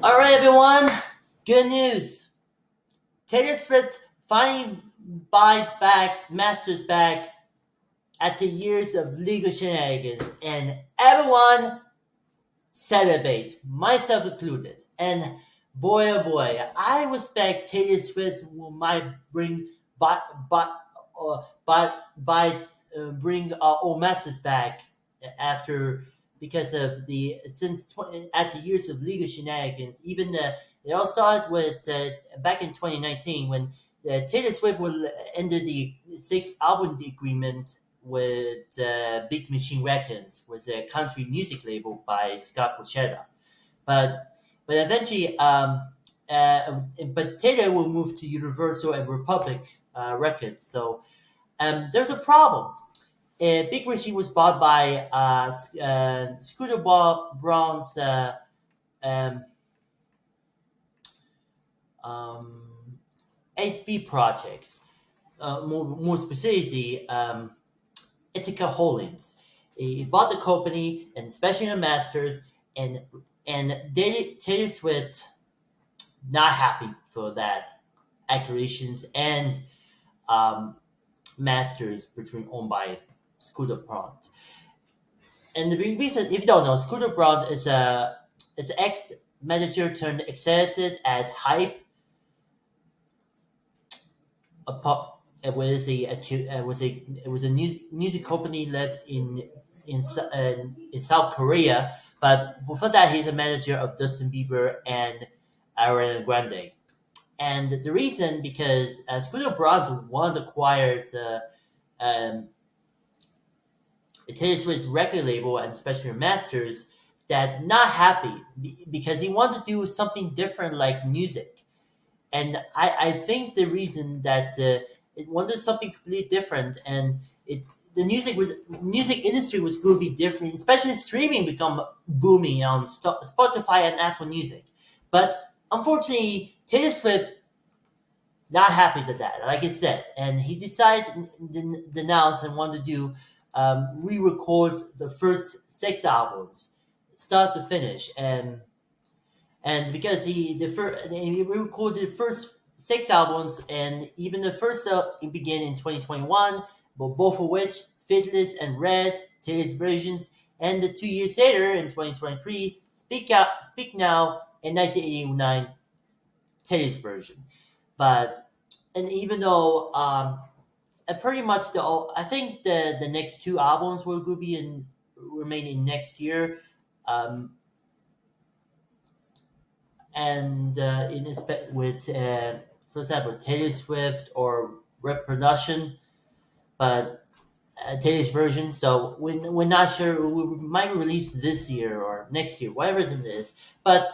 All right, everyone. Good news. Taylor Swift finally bought back Masters back after years of legal shenanigans, and everyone celebrate, myself included. And boy, oh boy, I expect Taylor Swift might bring, but, bring old Masters back after because of the after years of legal shenanigans. Even it all started with back in 2019 when Taylor Swift ended the sixth album agreement with Big Machine Records, was a country music label by Scott Procetta. But but eventually, but Taylor will move to Universal and Republic Records. So there's a problem. Big Machine was bought by Scooter Braun's um, um, HB projects. More specifically, Ithaca Holdings. He bought the company, and especially the masters, and Taylor Swift not happy for that acquisitions and um, masters between owned by Scooter Braun. And the reason, if you don't know, Scooter Braun is ex manager turned executive at Hype, a pop. It was a music company led in South Korea. But before that, he's a manager of Justin Bieber and Ariana Grande. And the reason because Scooter Braun wanted to acquire um, Taylor Swift's record label and especially masters that not happy because he wanted to do something different like music. And I think the reason that it wanted something completely different, and it the music industry was going to be different, especially streaming become booming on Spotify and Apple Music. But unfortunately, Taylor Swift not happy with that, like I said, and he decided denounce and want to do re-record the first six albums, start to finish, and because he recorded the first six albums, and even the first it began in 2021, but both of which Fitness and Red, Taylor's versions, and the 2 years later in 2023, Speak Now, in 1989, Taylor's version. But and even though pretty much I think the next two albums will be in remain in next year. Um, and with for example Taylor Swift or reproduction, but Taylor's version. So we're not sure. We might release this year or next year, whatever it is. But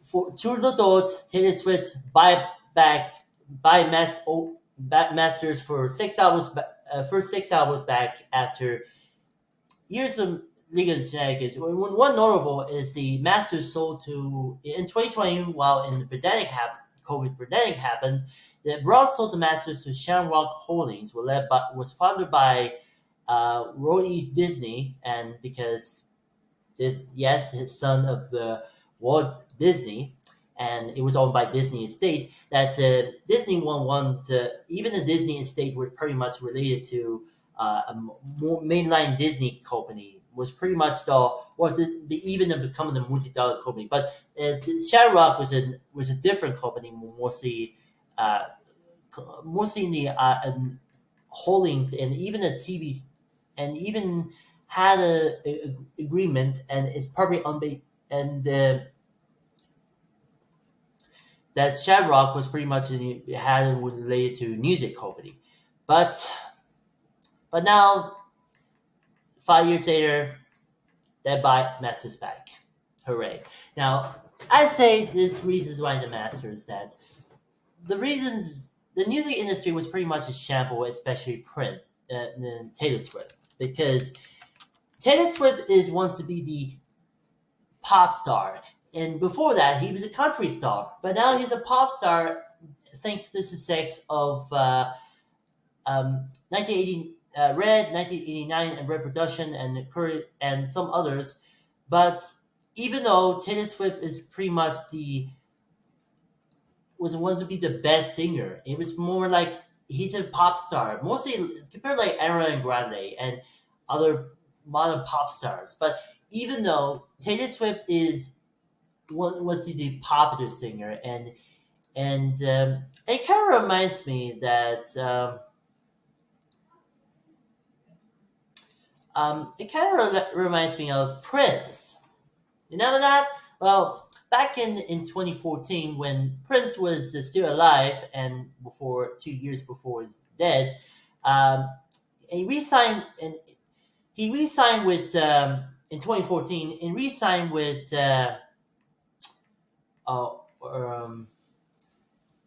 for to the adult, Taylor Swift buy masters for 6 hours. First 6 hours back after years of legal shenanigans. One notable is the Masters sold to in 2020 while in the COVID pandemic happened. The Broad sold the Masters to Shamrock Holdings, was founded by Roy E. Disney, and because his son of the Walt Disney, and it was owned by Disney Estate. That Disney one to even the Disney Estate were pretty much related to more mainline Disney company was pretty much even becoming a multi-dollar company. But Shamrock was a different company, uh, mostly in the holdings and even the TVs, and even had a agreement, and it's probably unbased, and that Shamrock was pretty much had related to music company, but now 5 years later they buy Masters back. Hooray! Now I say this reasons why the Masters that the reasons the music industry was pretty much a shambles, especially Prince and Taylor Swift, because Taylor Swift wants to be the pop star, and before that he was a country star, but now he's a pop star thanks to the success of 1980 Red, 1989, and Reproduction, and some others. But even though Taylor Swift is pretty much the was wanted to be the best singer. It was more like he's a pop star, mostly compared to like Ariana Grande and other modern pop stars. But even though Taylor Swift is was the popular singer, and it kind of reminds me that it kind of reminds me of Prince. You know that? Well, back in 2014, when Prince was still alive and before 2 years before he's dead, um, he re-signed and he re-signed with in 2014 and re-signed with uh, um,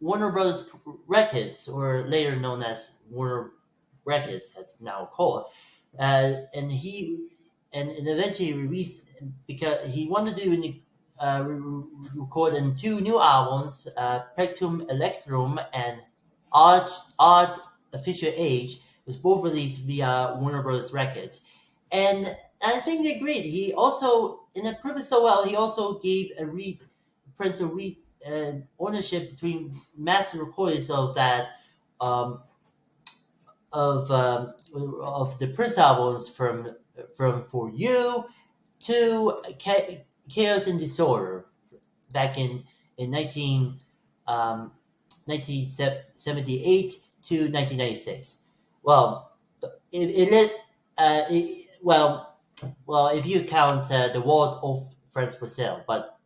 Warner Brothers Records, or later known as Warner Records, as now called, and and eventually released because he wanted to do record in two new albums, Pectum Electrum and Odd Official Age, was both released via Warner Bros. Records, and I think they agreed. He also, in it proved so well, he also gave a Prince a ownership between master recordings of that um, of the Prince albums from For You to Chaos and Disorder back in 1978 to 1996. Well, well, if you count the World of Friends for Sale, but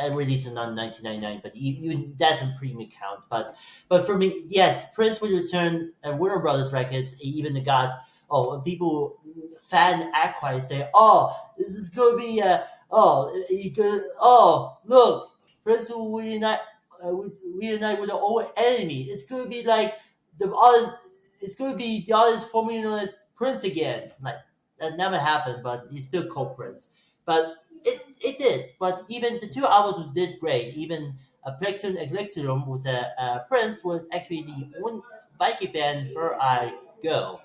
released in 1999, but you doesn't premium count. But for me, yes, Prince would return at Warner Brothers Records. He even got people fan outcry say, "Oh, this is gonna be look, Prince will reunite with the old enemy. It's gonna be like the others. It's gonna be the others formerly known as Prince again. Like that never happened, but he's still called Prince. But it did, but even the two albums was did great. Even Plexum Electrum was Prince was actually the one bikie band for I Go.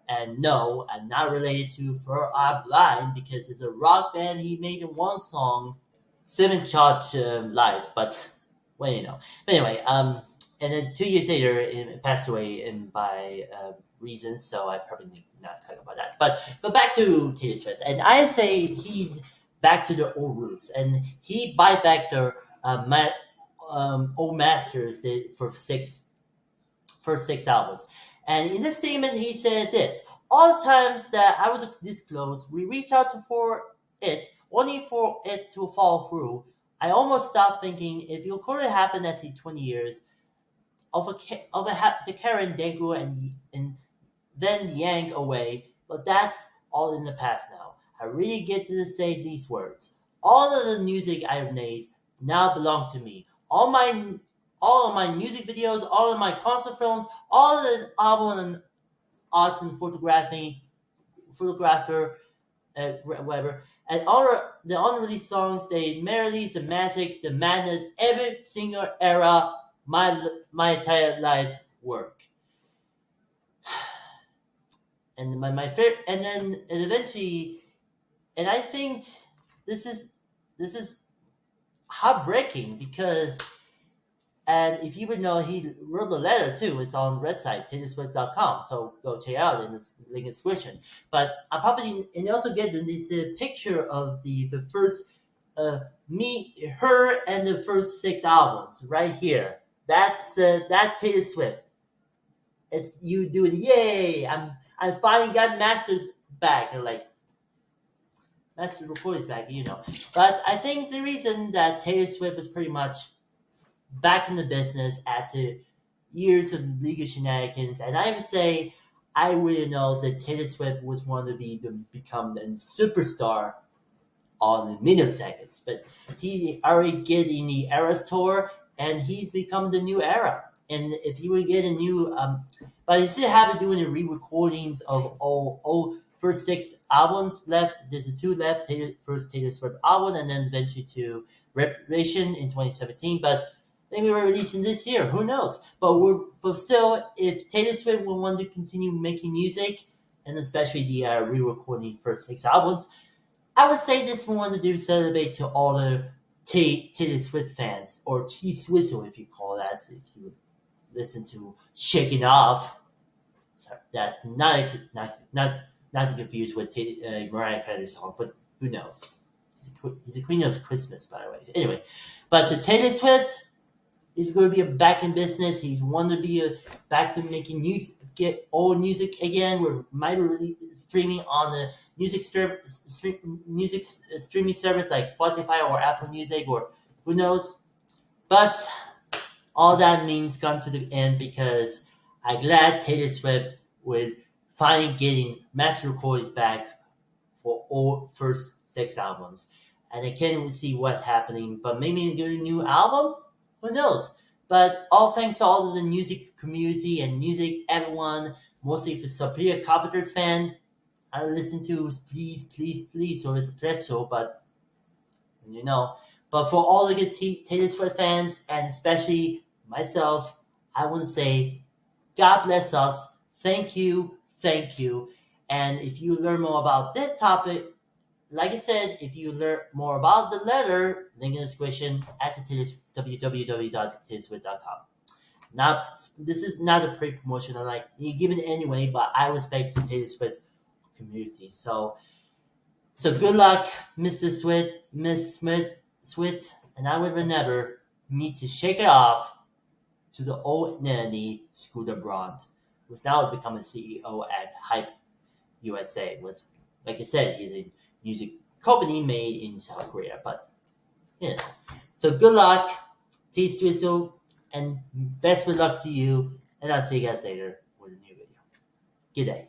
And no, I'm not related to For I Blind because it's a rock band he made in one song, Seven Church Live. But well, But anyway, and then 2 years later, it passed away in by reasons. So I probably need not talk about that. But back to Taylor Swift, and I say he's back to the old roots, and he buy back the old masters for first six albums. And in this statement, he said this: "All the times that I was this close, we reached out for it, only for it to fall through. I almost stopped thinking if it could have happened after 20 years the Karen Degu and then yank away, but that's all in the past now. I really get to say these words. All of the music I've made now belong to me. All of my music videos, all of my concert films, all of the album and arts and photographer, whatever, and all of the unreleased songs, the melodies, the magic, the madness, every single era, my entire life's work." And my favorite, and then and eventually, and I think this is this is heartbreaking because, and if you would know, he wrote a letter too. It's on website TaylorSwift.com, so go check it out in this link in the description. But I probably and you also get this picture of the first me her and the first six albums right here. That's Taylor Swift. It's you doing yay! I finally got masters back and like master recordings back. But I think the reason that Taylor Swift is pretty much back in the business after years of legal shenanigans, and I would say I really know that Taylor Swift was one to become a superstar on milliseconds, but he already get in the Eras tour, and he's become the new era. And if you would get a new, but he still haven't doing the re-recordings of all first six albums left. There's a two left. First Taylor Swift album, and then eventually to Reparation in 2017. But maybe we're releasing this year. Who knows? But still, if Taylor Swift will want to continue making music, and especially the re-recording first six albums, I would say this one to do celebrate to all the Taylor Swift fans, or T Swizzle if you call that, if you listen to Shaking Off. Sorry, that not to confuse with Mariah Carey's song, but who knows? He's the queen of Christmas, by the way. Anyway, but the Taylor Swift is going to be back in business. He's want to be back to making music, get old music again. We're might be streaming on the music streaming service like Spotify or Apple Music or who knows. But all that means come to the end because I'm glad Taylor Swift would finally getting master recordings back for all first six albums. And I can't see what's happening, but maybe get a new album? Who knows? But all thanks to all of the music community and music everyone, mostly for Superior Carpenters fan, I listen to Please, Please, Please or Espresso, but you know. But for all the good Taylor Swift fans, and especially myself, I want to say, God bless us. Thank you, thank you. And if you learn more about this topic, like I said, if you learn more about the letter, link in the description at the www.taylorSwift.com. Not this is not a pre-promotion. I like you give it anyway, but I respect the Taylor Swift community. So good luck, Mr. Swift, Miss Swift, and I will never need to shake it off to the old nanny Scooter Braun, who's now become a CEO at Hype USA. Was like I said, he's a music company made in South Korea. But you know, so good luck, T Swizzle, and best of luck to you. And I'll see you guys later with a new video. Good day.